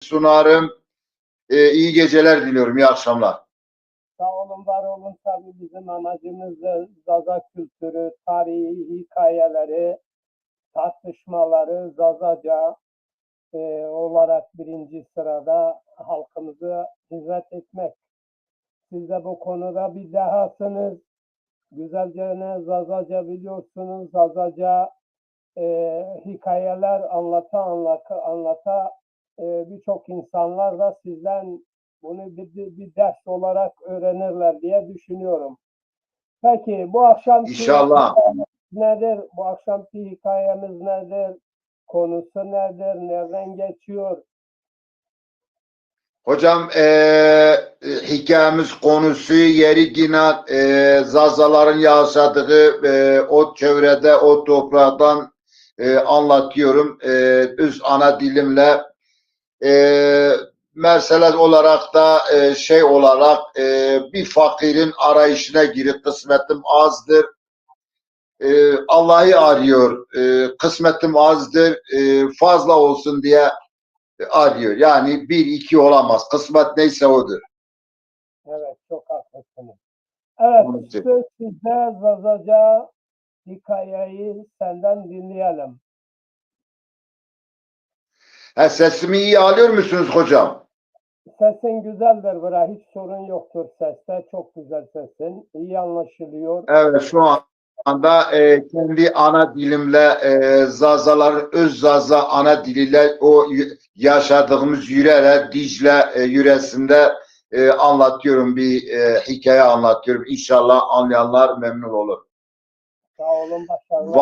sunarım. İyi geceler diliyorum. İyi akşamlar. Sağ olun, var olun. Tabii bizim amacımız da Zaza kültürü, tarihi hikayeleri, tartışmaları Zazaca olarak birinci sırada halkımıza hizmet etmek. Siz de bu konuda bir dehasınız. Güzelce ne Zazaca biliyorsunuz. Zazaca hikayeler anlata birçok insanlar da sizden bunu bir ders olarak öğrenirler diye düşünüyorum. Peki bu akşamki İnşallah. nedir? Bu akşamki hikayemiz nedir? Konusu nedir? Nereden geçiyor? Hocam hikayemiz konusu yeri yine Zazaların yaşadığı o çevrede, o topraktan anlatıyorum. Öz ana dilimle mesele olarak da şey olarak bir fakirin arayışına girip kısmetim azdır. Allah'ı arıyor. Kısmetim azdır. Fazla olsun diye arıyor. Yani bir iki olamaz. Kısmet neyse odur. Evet, çok haklısınız. Evet, söz sizde. Zazaca hikayeyi senden dinleyelim. Sesimi iyi alıyor musunuz hocam? Sesin güzeldir bura. Hiç sorun yoktur seste. Çok güzel sesin. İyi anlaşılıyor. Evet, şu anda kendi ana dilimle Zazaların öz Zaza ana diliyle o yaşadığımız yüreyle Dicle yüresinde anlatıyorum, bir hikaye anlatıyorum. İnşallah anlayanlar memnun olur. Sağ olun, başarılar.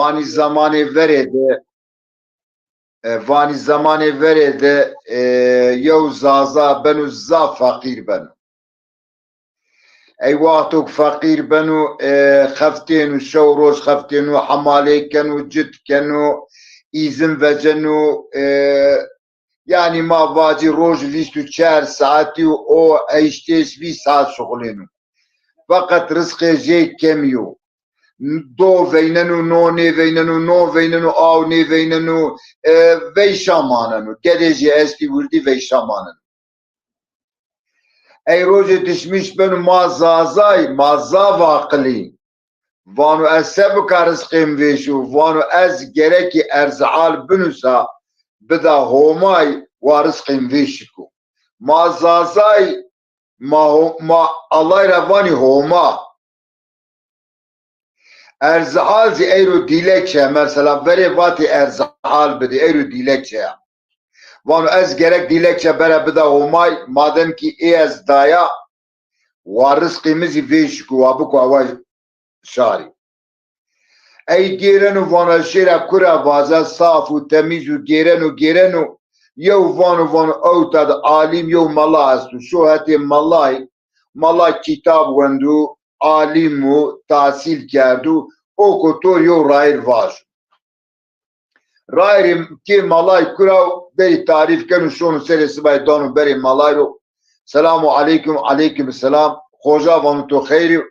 Vani zamanı verede yev Zaza benu za fakir benu. ايواتك فقير بنو خفتين وشوروش خفتين وحمالي كانوا جد كانوا ايزن وجنو يعني ما باجي روج فيستو 4 ساعتي او ايشتيش في ساعة شغلينو فقط رزق جي كميو دو فيننو نو فيننو نو فيننو او ني فيننو في شاماننو كدجي استي ولدي في شاماننو ای روز دشمیش بن مازازای مازاو عقلی وانو از سب کارسقیم ویشو وانو از گرکی ارزعال بنوسا بدا همای وارسقیم ویشکو مازازای ما الله روانی هما ارزعال زی ایرو دیلکشه مثلا وری واتی ارزعال بده ایرو دیلکشه وانو از gerek dilekçe bere bida homay madem ki ez daya wa rızkımızı veşku wa bu kwa şari ey gerenu vana şera kura baza safu temizu gerenu yev vanu avtad alim yev mala astu şu hati mala kitab vendu alimu tahsil kerdu o kotor yev rair var Rairim ki malay kurav beri tarif kenu şonu serisi bay donu beri malayro. Selamu aleyküm aleyküm selam. Hoca vanu to kheyri.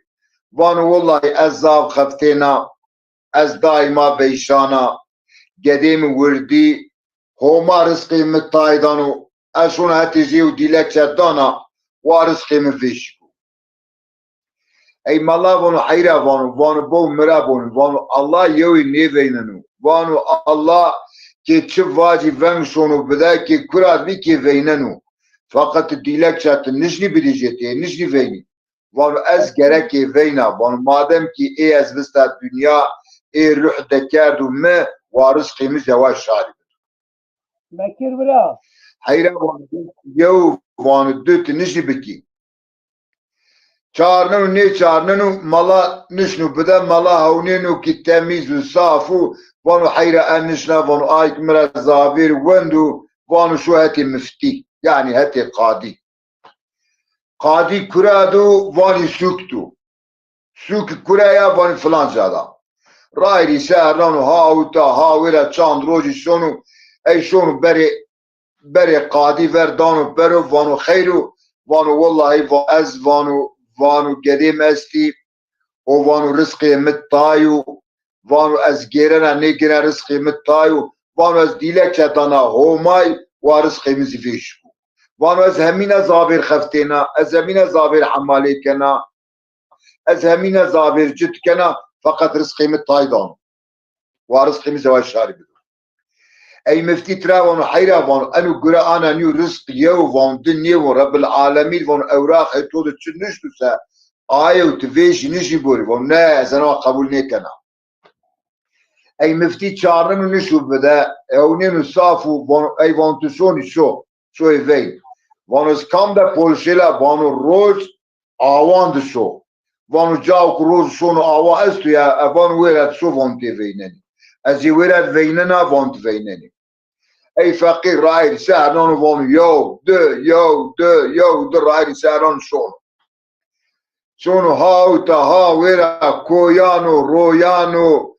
Vanu vallahi ez zav khaftena. Ez daima beyşana. Gedim virdi. Homa rızkımı taydanu. Ez şunu hatiziv dilekçe dana. Wa rızkımı fişku. Ey malay vanu hayra vanu bov mira vanu Allah yevi ne veynenu. Vanu Allah ki çi vacib ven şonu bida ki kurat bir ki veynenu. Fakat dilekçe nişni bilecekti, nişni veyni. Vanu ez gerek ki veyna. Vanu madem ki ez vista dünya ruh dekardu me varız kıyımız yavaş şari. Bekir bira. Hayra vanu yev vanu düt nişni biki. Çarnenu ne çarnenu mala nişnu bida mala havnenu ki temizu safu vanu hayra en nişna vanu ayk mira zavir vendu vanu şu heti müfti yani heti kadi. Kadi kuradu vani suktu. Suk kuraya vani falanca adam. Rayri seherlanu havuta havira çand roji şonu ey şonu beri kadi verdanu beru vanu kheyru vanu vallahi ez vanu gedim esti o vanu rızkı mittayu vanu ez gerena ne gere rızkı mittayu vanu ez dilekçe dana homay wa rızkımızı fişku وانو از همین زابر خفتینا از همین زابر حمالی کنا از همین زابر جد کنا فقط رزقی متایدان و رزقی مزواج شاری بدون ای مفتي ترى وانو حيرة وانو انو قرا انا نيو رزق يو وان دنيا ورب العالمين وانو اوراق هيتود تشنش تسا آية وتفيش نشي بوري وانو نا زنا قبول نيكنا اي مفتي تشارن نشو بدا او نينو صافو وانو اي وان تسوني شو ايفين وانو سكام دا بولشيلا وانو روز آوان دشو وانو جاوك روز شونو آوا استو يا وانو ويرد شو وان تفينني ازي ويرد فيننا وان تفينني اي فقير رايد سهران وان يو دو رايد سهران شونو هاوتا هاويرا كويانو رويانو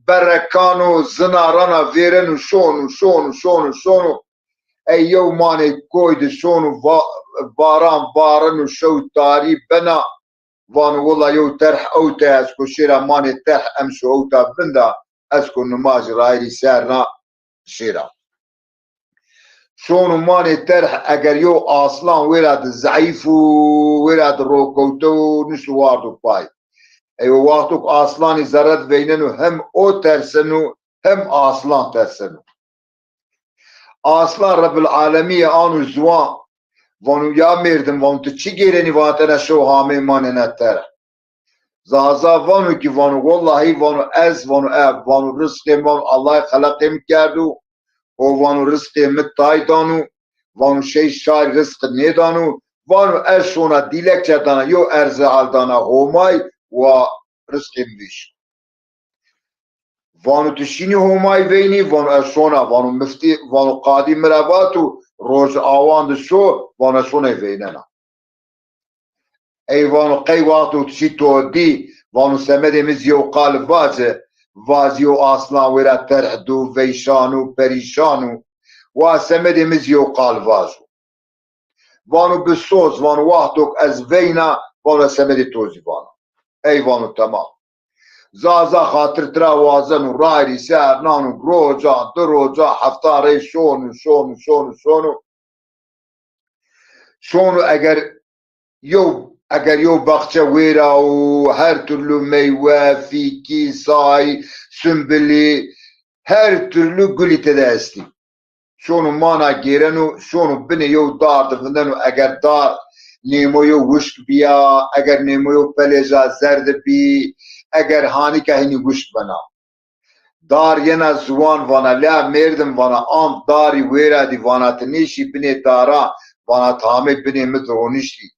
بركانو زنارانا فيرنو شونو اي يو ماني كويد شونو باران بارنو شو تاري بنا وان والله يو ترح اوتا اسكو شيرا ماني ترح امشو اوتا بندا اسكو نماز رايد سهرنا شيرا شونو ماني ترح اگر يو اصلا ولاد ضعيف ولاد روكوتو نشو واردو باي ايو وقتك اصلا زرد بيننو هم او ترسنو هم اصلا ترسنو اصلا رب العالمين انو زوان وانو يا مردم وانو تشي گيرني واتنا شو هامي ماني نترح زازا وانو كي وانو والله وانو از وانو اب وانو رزق وانو الله خلقهم كردو و وانو رزق متایدانو وانو شی شای رزق نیدانو وانو اشونا دیلک چدانا یو ارزه حالدانا همای و رزق میش وانو تشینی همای وینی وانو اشونا وانو مفتی وانو قادی مرواتو روز آوان دشو وانو اشونا ویننا ای وانو قی وقتو تشی تو دی وانو سمده مزیو قال وازیو اصلا ورا ترحدو ویشانو پریشانو واسمد مزيو قال فازو وانو بالصوت وانو وحدك از فينا وانو سمد توزي وانا اي وانو تمام زازا خاطر ترا وازن رايري سار نانو روجا دروجا حفتاري شونو اگر يو بخشة ويرا وهر ترلو ميوا في كيساي سنبلي هر ترلو قولي تداستي شونو مانا گیرنو شونو بني يو دار دفندنو اگر دار نيمو يو وشك بيا اگر نيمو يو پلجا زرد بي اگر هاني که هني وشك بنا دار ينا زوان وانا لا مردم وانا آم داري ويرا دي وانا تنيشي بني دارا وانا تامي بني مدرونيشي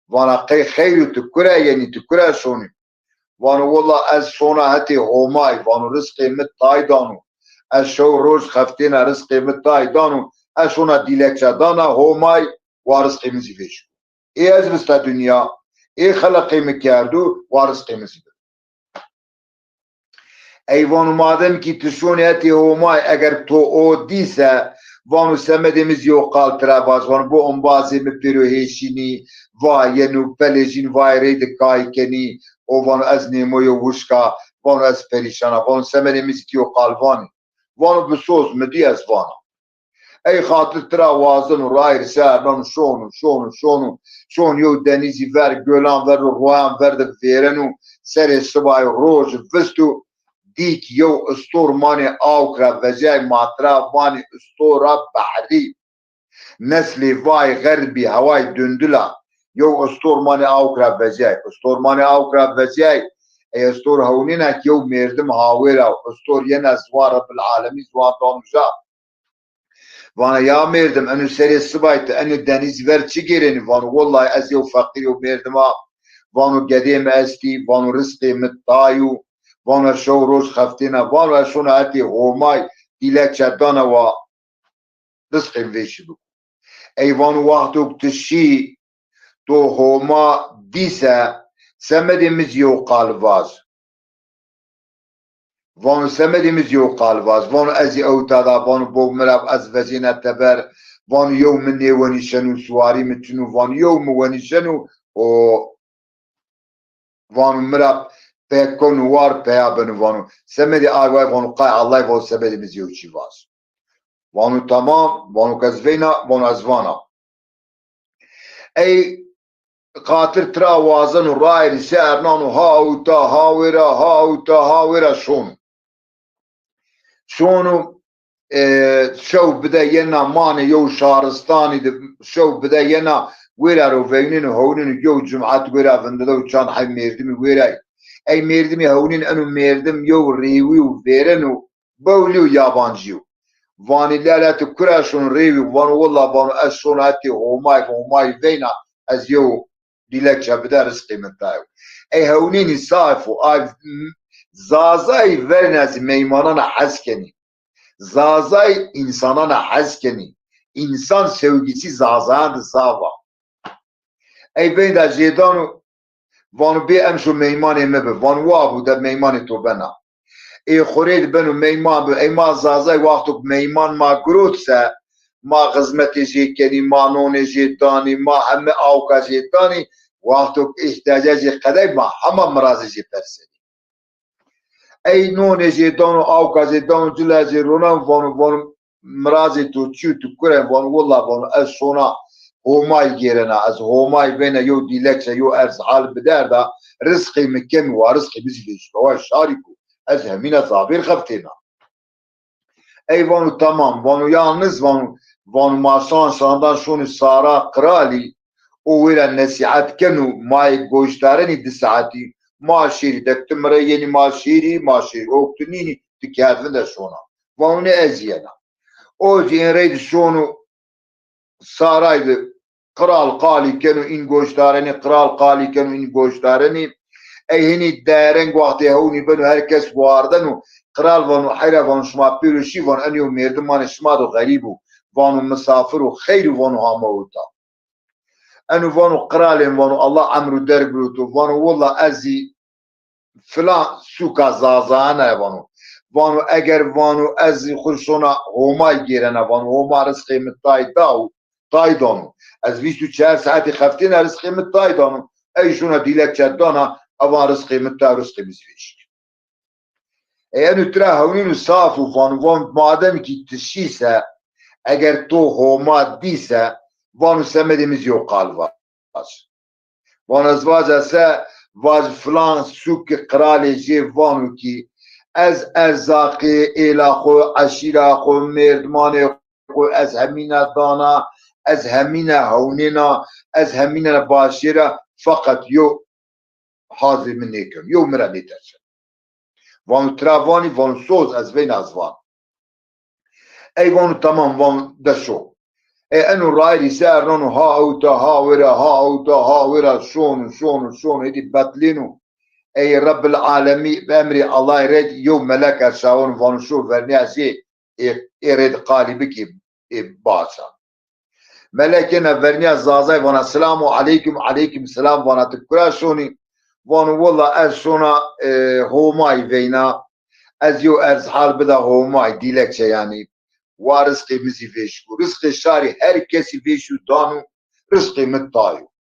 وانا قي خيرو تكرا يعني تكرا شوني وانا والله از شونا هتي هماي وانا رزقي متايدانو اشو روز خفتینا رزقی متای دانو اشونا دیلکچا دانا همای و رزقی مزی فیشو ای از بستا دنیا ای خلقی مکردو و رزقی مزی بید ای وانو مادم کی تشونی اتی همای اگر تو او دیسه وانو سمده مزی و قال تراباز وانو بو انبازی مپیرو هیشینی وای ینو پلیجین وای رید کای کنی او وانو از نیموی وشکا وانو از پریشانا وانو سمده مزی کی و قال وانی وانو بسوز مدي از وانا اي خاطر ترى وازن وراير سارن شون يو دنيزي فر گولان ور روان ور فيرنو سر سباي روز فستو ديك يو استور ماني اوكرا وجاي ماترا ماني استورا بحري نسلي فاي غربي هواي دندلا يو استور ماني اوكرا وجاي استور ماني اوكرا وجاي اي استور هونينك يو مردم هاويرا استور ينا زوار رب العالمين زوار دونجا وانا يا مردم انو سري السبايت انو دنيز ور چي گيرني وانو والله از يو فقير و مردما وانو قديم استي وانو رزقي متايو وانو شو روز خفتينا وانو شونا هاتي هماي ديلك شدانا و رزقي مفيشدو اي وانو وقتو تشي تو هما ديسا سمدي مزيو قالواز وانو سمدي مزيو قالواز وانو ازي اوتادا وانو بو مراب از وزينة تبر وانو يوم مني وني شنو سواري متنو وانو يوم وني شنو وانو مراب بيكون وار بيابن وانو سمدي آغواي وانو قاي الله وانو سمدي مزيو چيواز وانو تمام وانو كزفينا وانو ازوانا ای قاتر ترا وازن و رای سرنان و هاوتا هاویرا شونو شو بدا ينا ماني يو شارستاني شو بدا ينا ويرا رو فينين هونين يو جمعات ويرا فندلو كان حي ميردمي ويرا اي ميردمي هونين انو ميردم يو ريوي وفيرنو بوليو يابانجيو واني لا تكراشون ريوي وانو والله وانو اشون هاتي هوماي فينا از يو ديلك بدا رزقي من تايو اي هونين صايفو اي زازاي فرناز ميمانانا حسكني Zazay insana hezkeni. İnsan sevgisi zazayandı zava. Ey beyda jedanu vanu bi emşu meymani mebe. Vanu wabu da meymani to bena. Ey xurid benu meyman be. Ey ma zazay vaktuk meyman ma grutse ma hizmeti jekeni ma noni jedani ma hemme avka jedani vaktuk ihtiyaca jekadey ma hama mrazi jeperse. ای نون جیتانو آو کازیتانو جل جیرونا وانو مرازی تو چیو تو کره وانو والله وانو از شونا هومای گیرنا از هومای بین یو دیلکس یو ارز حال بدر دا رزقی مکمی و رزقی بزیلیش و شاریکو از همین زابیر خفتینا ای وانو تمام وانو یالنز وانو ماسان شاندان شونی سارا قرالی او ویرا نصیحت کنو مای گوشتارنی دی ساعتی ماشيري دكتمرة يعني ماشيري اوكتنيني تكاد فدا شونا وانا ازيانا اوجي ريد شونو سارايد قرال قالي كانوا ان گوشتارني قرال قالي كانوا ان گوشتارني اي هني دارن وقتي هوني بنو هركس واردنو قرال وانو حيرا وانو شما بيروشي وان انيو ميردمان شمادو غريبو وانو مسافرو خير وانو هاموتا انو وانو قرالين وانو الله عمرو دربروتو وانو والله ازي فلان سوكا زازانه وانو اگر وانو ازي خلصونا هما يجيرنا وانو هما رزقي متاي دانو از 24 ساعتي خفتين رزقي متاي دانو اي شونا ديلك چدانا اوان رزقي متاي رزقي بزويش اي انو ترا هونينو صافو وانو مادم كي تشيسه اگر تو هما ديسه وانو سمدimiz yok kalvaz. وانو ازواج اسه واج فلان سوک قرالی جی وانو کی از ارزاقی ایلا خو عشیرا خو مردمان خو از همین دانا از همین هونینا از همین باشیرا فقط یو حاضر من نیکم یو مرا نیترشن وانو تراوانی وانو سوز از وین از وان ای وانو تمام وانو دشو ای انو رایلی سر نانو ها ویرا شونو هیدی بطلینو ای رب العالمین بامری الله يريد يوم ملك الشاون فانشو فرنياسي يريد قالبك باشا ملكنا فرنياس زازاي وانا السلام عليكم السلام وانا تكراشوني وانا والله ارشونا هوماي فينا از يو ارز حال بدا هوماي ديلك يعني ورزقي مزي فيشو رزق الشاري هر كسي فيشو دانو رزقي متايو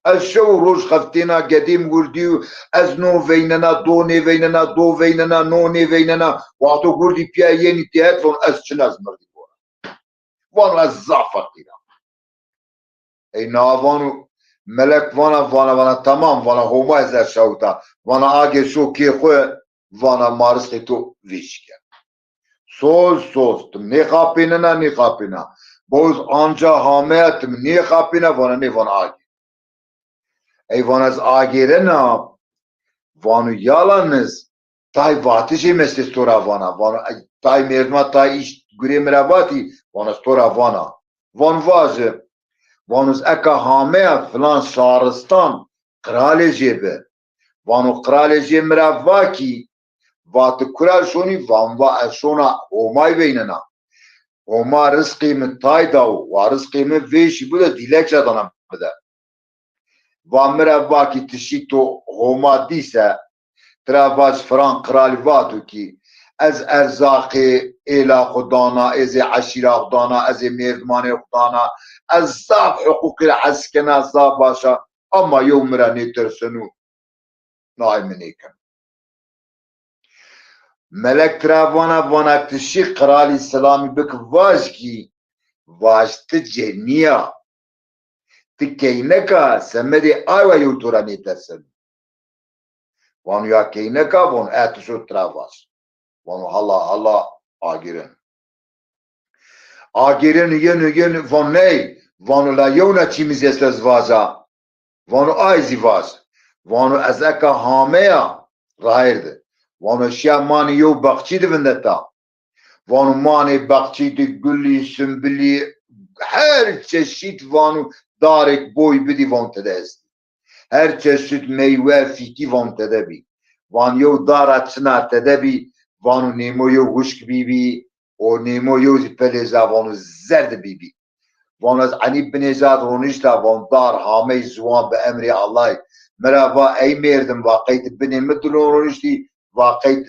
الشو روش خفتنا قديم ورديو از نو فيننا دو فيننا نو فيننا وعطو قردي بيا يني تهاتفون از چناز مردي بورا وانو از زعفر قينا اي ناوانو ملك وانا تمام وانا هما از اشاوتا وانا آگه شو كي خواه وانا مارسقي تو ويش كن سوز تم نخابينا بوز آنجا حامية تم نخابينا وانا نفان آگه ای وان از آگیرنا وانو یالانز تای واتشی مثل ستورا وانو تای مردما تای ایش گوری مرواتی وان ستورا وان واجه وانوز اکا حامه فلان شارستان قرال جیبه وانو قرال جیب مرواکی وات کرال شونی وان وا اشونا اومای بیننا اوما رزقی من تای داو و رزقی من ویشی بوده دیلک جدانم بده وامرا واکی تشیتو هما دیسه تراواز فران قرالی واتو کی از ارزاق ایلا خدانا از عشیره خدانا از مردمان خدانا از زاب حقوق العسكنا زاب باشا اما يوم را نترسنو ناي منيكم ملك تراوانا تشي قرالي سلامي بك واجكي واجت جنيا تكينكا سمدي ايوا يوتوراني ترسن وانو يا كينكا وان اتشو ترافاس وانو هلا آگیرن ین وان نی وانو لا یونا چیمیز است وازا وانو آیزی واز وانو از اکا هامیا راهرده وانو شیا مانی یو بخچی دوندتا وانو مانی بخچی دی گلی سنبلی هر چشید وانو دارک بوی بدی وان تده است هر چشید میوه فیکی وان تده بی وان یو دارت سنا تده بی وانو نیمو یو گوشک بی بی و نیمو یو پلیزا وانو زرد بی بی وانو از عنی بنیزاد رونیشتا وان دار هامی زوان به امری الله مرا ای مردم واقعیت بنی مدلون رونیشتی واقعیت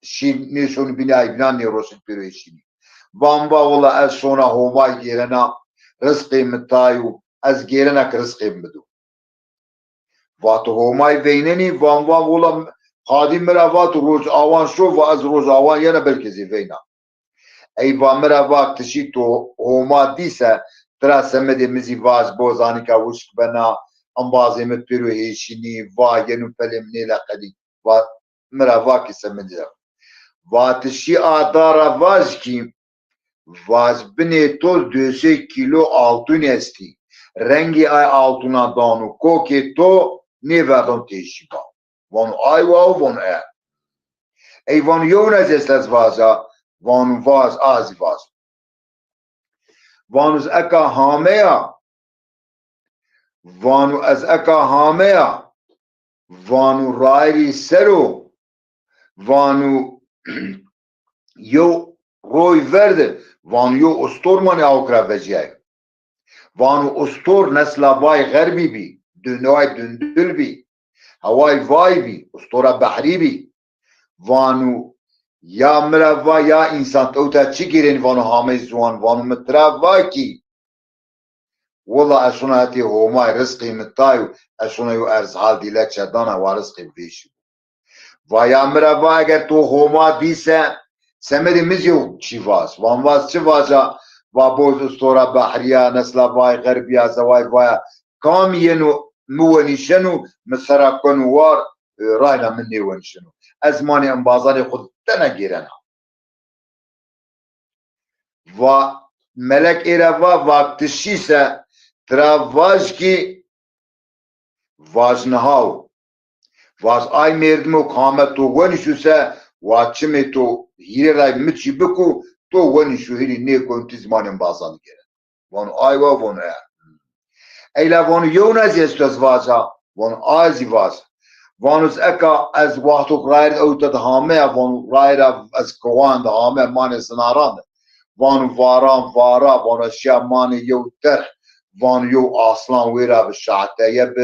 شی نیشون بینای بینان نیروشت پیرویشینی وان با والله از شونا هومای گیرنا رزقی متایو از گیرنا که رزقی مدو واتو هومای ویننی وان والله خادم مرا واتو روز آوان شو و از روز آوان ینا بلکزی وینا ای با مرا وقت شی تو هوما دیسه ترا سمدی مزی واز بوزانی که وشک بنا انبازی مت پیرویشینی وا ینو پلم نیلا قدی و مرا واکی سمدی واتشی آدارا واز کی واز بنی تو 2 کیلو altın esti rengi ay altına danu koki to ne verdon teşi ba von ay wow von ey von yonas estas vaza von vaz az vaz vanus eka hamea vanu az eka hamea vanu rairi seru vanu yo روی ورده وان یو استور مانی آوکرا وجیه وانو استور نسل وای غربی بی دنوای دندل بی هوای وای بی استورا بحری بی وانو یا مروا یا انسان توتا چی گیرین وانو هامه زوان وانو مترا وای کی والله اشونا هتی هومای رزقی متایو اشونا یو ارز حال دیلک شدانا و رزقی بیشی و یا مروا اگر تو هوما دیسه سمدي مزيو شيفاس وانواز شيفاسا وابوز استورا بحريا نسلا باي غربيا زواي بايا كام ينو مواني شنو مسرا كونو وار راينا مني وين شنو ازماني انبازاني خود تنجيرنا و ملك ايرافا وقت الشيسة ترافاجكي واجنهاو واز اي مردمو كامتو وين شوسا واتشمي تو هيري راي متشي بكو تو وني شو هيري نيكو انت زمان بازان كده وان ايوا وان ايلا وان يوناز يستوز وازا وان آزي واز وانوز اكا از وقتو غير او تدهامه وان غير از كوان دهامه ماني سناران وان وارا وان اشياء ماني يو ترح وان يو اصلا ويرا بالشعته يب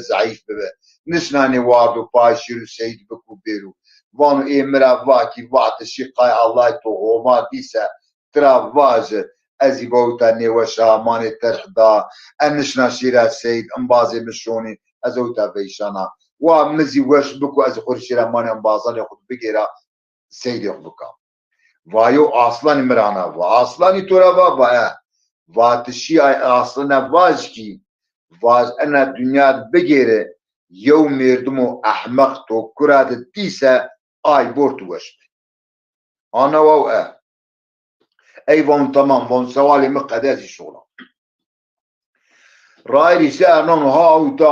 ضعيف ببه نشناني واردو باشيرو سيد بكو بيرو وانو اي مرا واكي وقت الشقاي الله تو هوما ديسا ترا واج ازي بوتا نيوشا ماني ترحدا انشنا شيرا سيد انبازي مشوني ازوتا بيشانا ومزي وش بكو ازي خورشيرا ماني انبازاني خود بگيرا سيد يخبكا وايو اصلاني مرانا واصلاني تورا وابا واتشي اي اصلنا واج كي واج انا دنيا بگيره يوم مردمو احمق تو كراد ديسا اي بورتو وشت انا واو اي فون تمام فون سوالي مقداسي شغله رايري ساعة نونو هاوتا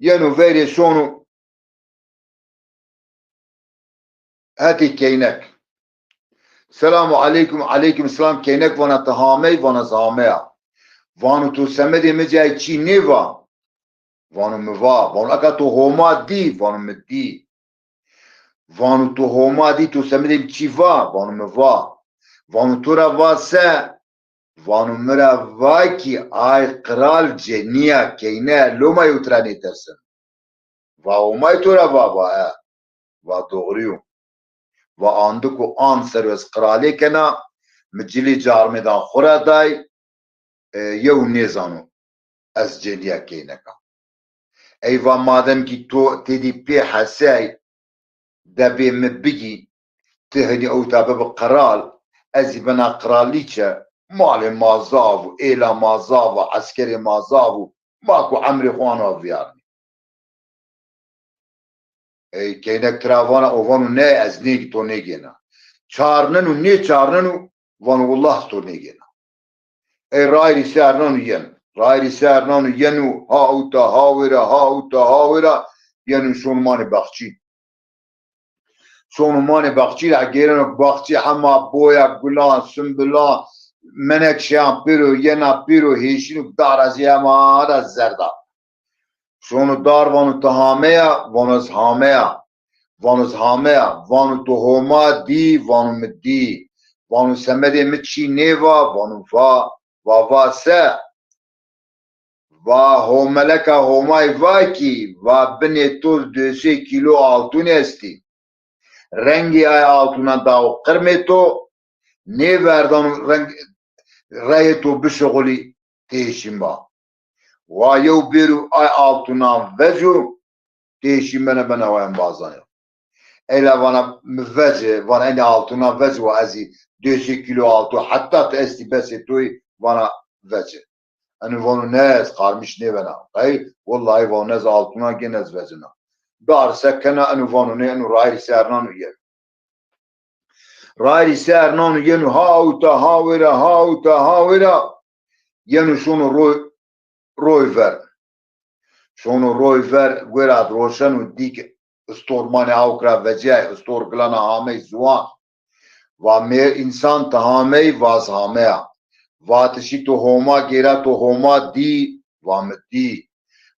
ينو فيري سونو هاتي كينك السلام عليكم السلام كينك وانا تهامي وانا زامي وانو تو سمدي مجاي چي نيفا وانو موا وانو اكا تو هوما دي وانو مدي وانو تو هوما دي تو سمدي بچيفا وانو موا وانو تو را واسه وانو مرا واكي اي قرال جنيا كينا لوما يوتراني ترسن وهوما تو را بابا ودغريو واندكو ان سروس قرالي كنا مجلي جارمدان خورا داي يو نيزانو از جنيا كينكا ايوا مادم كي تو تدي بي حساي دبي مبجي تهني او تابب قرال ازي بنا قراليتشا مال مازاو إلى مازاو عسكري مازاو ماكو عمري خوانا فيارني اي كينك ترافانا اوفانو نه از نيك تو نيجينا چارننو ني چارننو وانو والله تو نيجينا اي رايري سارنانو ين رايري سارنانو ينو هاوتا هاورا هاوتا هاورا ينو شون ماني بخشي شون ماني بخشي لعجيرنو بخشي حما بويا قلان سنبلان منك شام بيرو ينا بيرو هيشينو بدار ازياما هذا الزردا شونو دار وانو تهاميا وانو زهاميا وانو زهاميا وانو تهوما دي وانو مدي وانو سمدي متشي نيفا وانو فا سا هوملكا هوماي فاكي بني طول 200 كيلو altun esti rengi ay altuna dao قرمتو نيفردان رنگ رأيتو بشغلي تيشيمبا ويو بيرو اي altuna vejo تيشيمبنا بنا وين بازايا الا وانا مفجه وانا اني altuna vejo وازي 200 كيلو altو حتى تأستي بس توي وانا vejo أنا فانو ناس قارمش نيفنا أي والله فانو ناس altuna جناس vejنا دار سكنا أنا فانو نينو رايري سارنانو ين رايري سارنانو ينو هاوتا هاورا ينو شونو روي شونو روي فر ويراد روشن وديك استور ماني اوكرا وجاي استور قلانا هامي زوان ومير انسان تهامي واز هاميا واتشي تو هوما گيرا تو هوما دي وامدي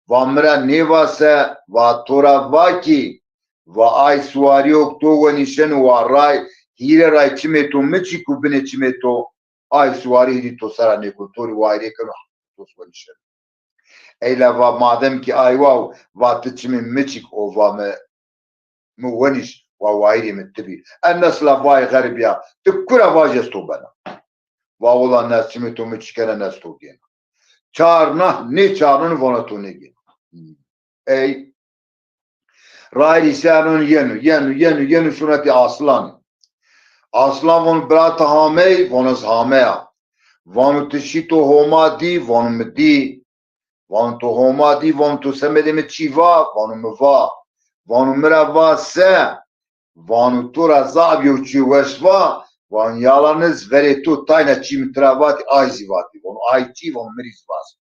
وامرا نيواسا واتورا واكي واي سواريوك تو ونشن وراي هيرا راي چميتو مچي كوبني چميتو اي سواري دي تو سرا نيكو توري وايري كنو تو ونشن ايلا ومادم كي اي واو واتچمي مچيك او وام مونش ووايري متبي الناس لا واي غربيا تكرا واجستو بنا والله الناس چميتو مچكنا ناس تو جينا چارنا ني چارن ونتو نيجي اي رايري سانون ينو سنتي اصلان ون برات هامي ونز هاميا وانو تشيتو هوما دي وانو مدي وانو تو هوما دي وانو تو سمدي متشيفا وانو مفا وانو مرا سا وانو تو رزاب يوچي وشوا وان يالانز وري تو تاينا چي متراواتي آيزي واتي وانو آيتي وانو مريز واس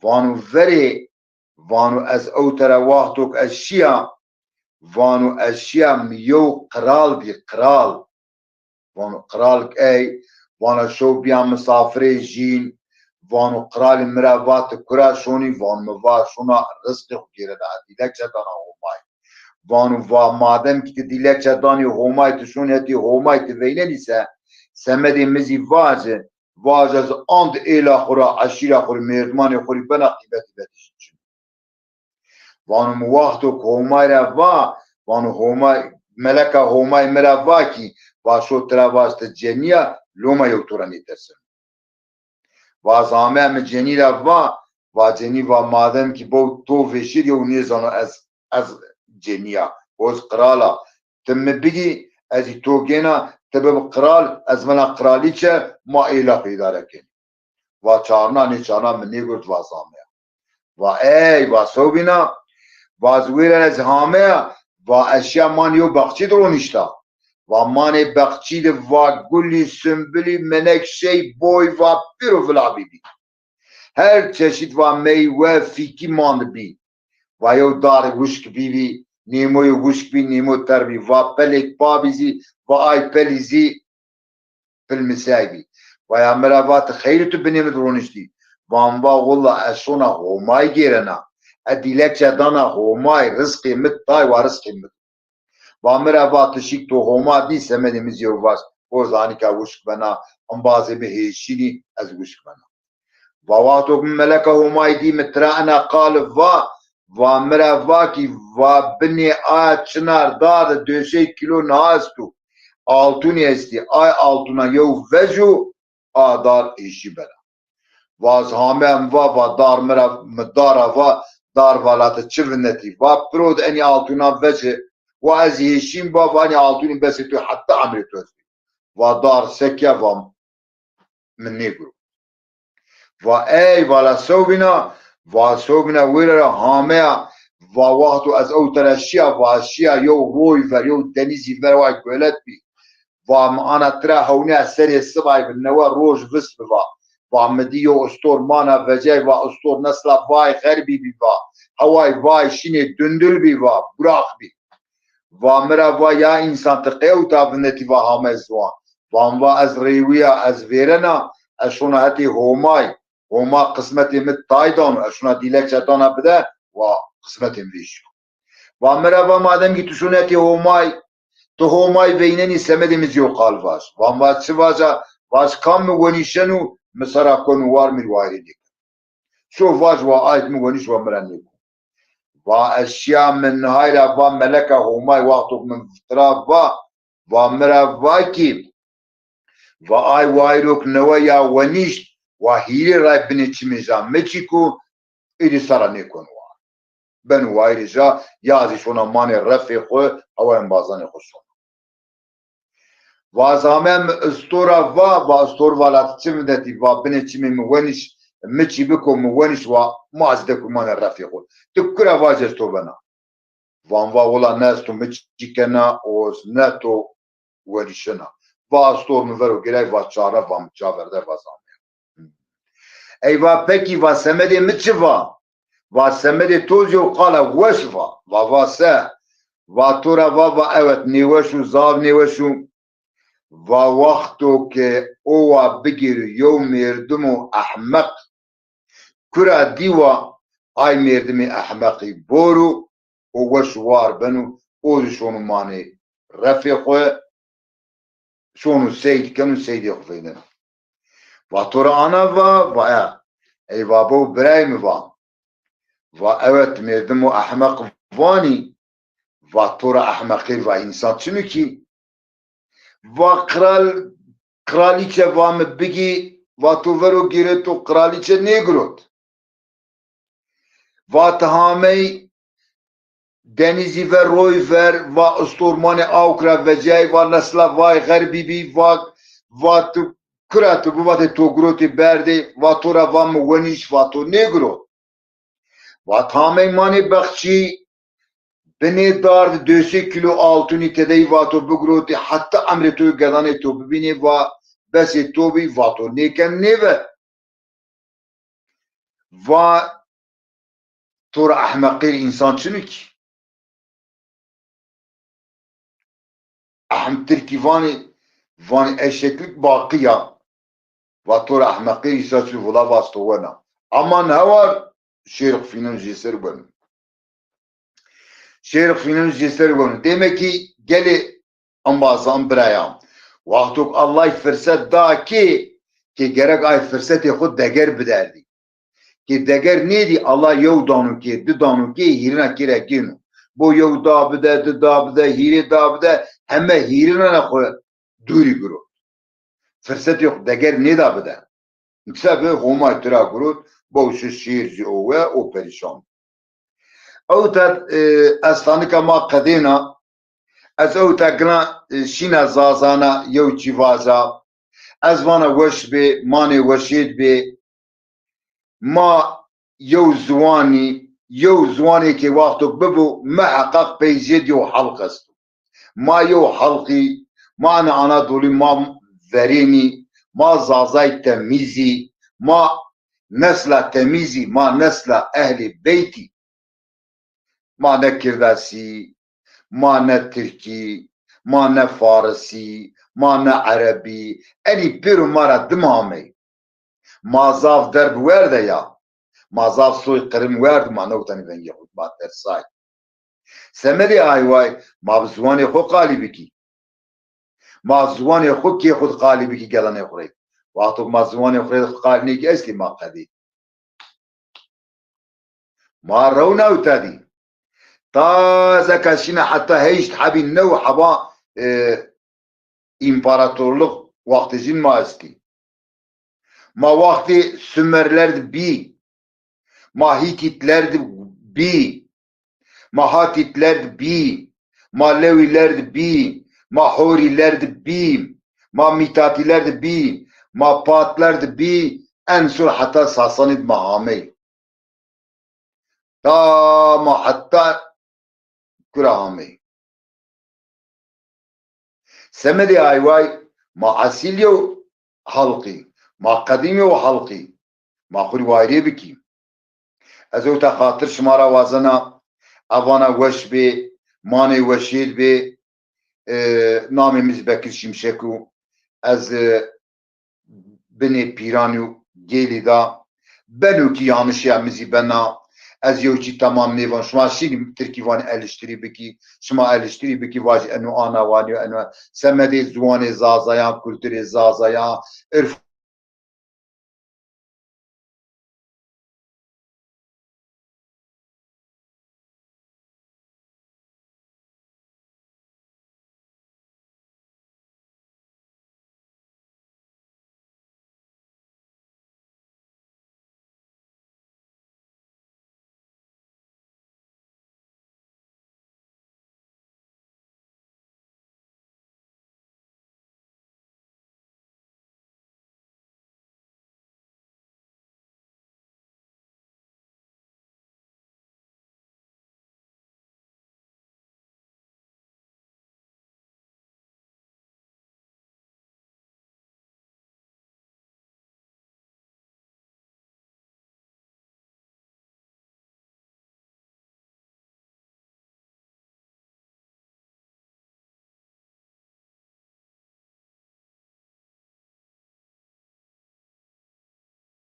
وانو وري وانو از او تراواتوك اشياء وانو اشياء ميو قرال بي قرال وانو قرالك اي وانو شو بيان مسافري جين وانو قرال مراوات كرا شوني وان موا شونا رزق خير دادي لك جدانا هوماي وانو مادم كي دي لك جداني هوماي تشونيتي هوماي تبينه لسه سمدي مزي واجه از اند الى خورا عشيره خور مردمان خوري بنا قيبتي بتش وانو مواختو هوماي روا وانو هوماي ملكا هوماي مراواكي واشو تراواست جنيا لوما يوتوراني ترسم وازامه من جنی روا و جنی و مادم کی بو تو وشیر یو نیزانو از جنیا وز قرالا تم بگی از تو گینا تبب قرال از من قرالی چه ما ایلا پیداره کنی و چارنا نی چارنا من نیگرد وازامه و ای و سوبینا وازویر از هامه و اشیا من یو بخچی درو نشتا و مانه بخچید و گلی سنبلی منکشی بوی و پیرو ولابیدی هر چشید و میوه فیکی ماند بی و یو دار گوشک بیوی نیموی گوشک بی نیمو تر بی و پلک پابیزی و آی پلیزی فیلمسای بی و یا مروات خیلی تو بنیم درونشتی و انوا والله اشونا هومای گیرنا ادیلک چدانا هومای رزقی مت تای و رزقی مت و مروات شیک تو هوما دی سمدی مزیو واس وزانی که گوشک بنا انبازی به هیشینی از گوشک بنا وواتوك ملكه هما يدي مترانا قال ومرا واكي وبني آيات شنار دار 200 كيلو ناستو altuni esti ay altuna يو وجو دار ايشي بلا واز هامم و دار مرا مدارا دار والات تشفنتي برود اني altuna وجه واز هيشين واني altuni بس تو حتى عمري توزي ودار سكيا من نيجرو اي ولا صوبنا ويرا هاميا وقتو از او ترشيا واشيا يو روي فر يو دنيزي فر واي قولت بي انا ترى هوني سري السبعي بالنوا روج بس بوا وعمديو استور مانا فجاي واستور نسلا واي خربي بوا هواي واي شيني دندل بوا براخ بي وامرا وا يا انسان تقيو تابنتي وهامي زوان واموا از ريويا از فيرنا اشونا هتي هما قسمتي مت تايدون اشونا ديلك شتانا بده وقسمتي مفيش وامرا وا مادم كي تشونتي تو همای بیننی سمدی مزیو قال واش وام چه واجا واش کام ونیشنو مسرا کن وار میرواری دیک شو واج وا آیت مونیش و مرنی و اشیاء من هایرا و ملکه همای وقتو من فترا و مرا واکی و آی وایروک نویا ونیش و هیری رای بنی چی میجا مچیکو ایدی سرا نیکن وار بن وایری جا یازی شونا مانی رفی خو او انبازانی خودشون وازامم استورا و استور والات چمدتي و بني چمي مونيش مچي بكو مونيش و مازدكو من الرفيق تكرا واجز تو بنا وان ولا ناس تو مچي كنا او ناتو وريشنا و استور مفرو گراي و چارا و مچاورده وازام اي و پكي و سمدي مچوا و سمدي توزيو قال وشوا و واسا و تورا و اوت نيوشو زاب نيوشو و وقتو که او بگیر یو مردمو احمق کرا دیوا آی مردم احمقی بورو او وشوار بنو او شونو ماني رفیقو شونو سید کنو سیدی خفیدن و تورا آنا و ای بابو برایم و اوت مردمو احمق وانی و تورا احمقی و انسان چنو کی و kraliçe vamı bigi vatuvero giretu kraliçe negrot vathamey denizi ve roy ver va usturmane aukra ve cay va nasla vay garbi bi va tu kuratu bu vate to groti berdi vatura vam veniş vatu negro vathamey mani bakçi beni dard 2 kilo altını tedey vato bugroti hatta amretu gadane to bibini va besi tobi vato neken neve va tora ahmakir insan çünük ahm Türki vani eşeklik bakiya va tora ahmakir insan çünük vula vastovana aman havar şerif finan jesser ben şerif finan jesser ben demek ki geli ambazan birayam vaktuk Allah fırsat da ki gerek ay fırsatı khud deger biderdi ki deger neydi Allah yev danu ki di danu ki hirina kire ginu bu yev da bide di da bide hiri da bide hemme hirina ne koy duri guru fırsat yok deger ne da bide müksefe homa tıra guru bu şu şiirci o perişan او تا استانکا ما قدینا از او تا گنا شینا زازانا یو چیوازا از وانا وش به مانه وشید به ما یو زوانی که وقتو ببو محقق پیزید یو حلق است ما یو حلقی ما انا انادولی ما ورینی ما زازای تمیزی ما نسل تمیزی ما نسل اهل بیتی ما نه کرداسی ما نه ترکی ما نه فارسی ما نه عربی انی پیرو مارا دمامی مازاف درب ورده یا مازاف سوی قرم ورد ما نوتانی ونگی خود ما ترسای سمری آیوای ما بزوانی خود قالیبی کی ما زوانی خود کی خود قالیبی کی گلانه خورید وقتی ما زوانی خورید قالینی که اصلی ما قدی ما رو نوتادی تازه کشینا حتی هیچ حبی نو حبا imparatorluk vakti jin ma eski ma vakti Sümerlerdi bi ma Hititlerdi bi ma Hatitlerdi bi ma Levilerdi bi ma Horilerdi bi ma Mitatilerdi bi ما پاتلرد بی انسول حتی ساسانید مهامی تا ما حتی كراهامي سمدي ايواي ما عسيليو حلقي ما قديمي وحلقي ما خوري وايري بكي ازو تخاطر شمارا وازنا افانا وش بي ماني وشيد بي نامي مزبكر شمشكو از بني بيرانيو جيلي دا بنو كي يانشي عمزي بنا از يوچي تمام نيفان شما شيل تركي وان الاشتري بكي شما الاشتري بكي واجي انو انا وانيو انو سمدي زواني زازايا كولتوري زازايا عرف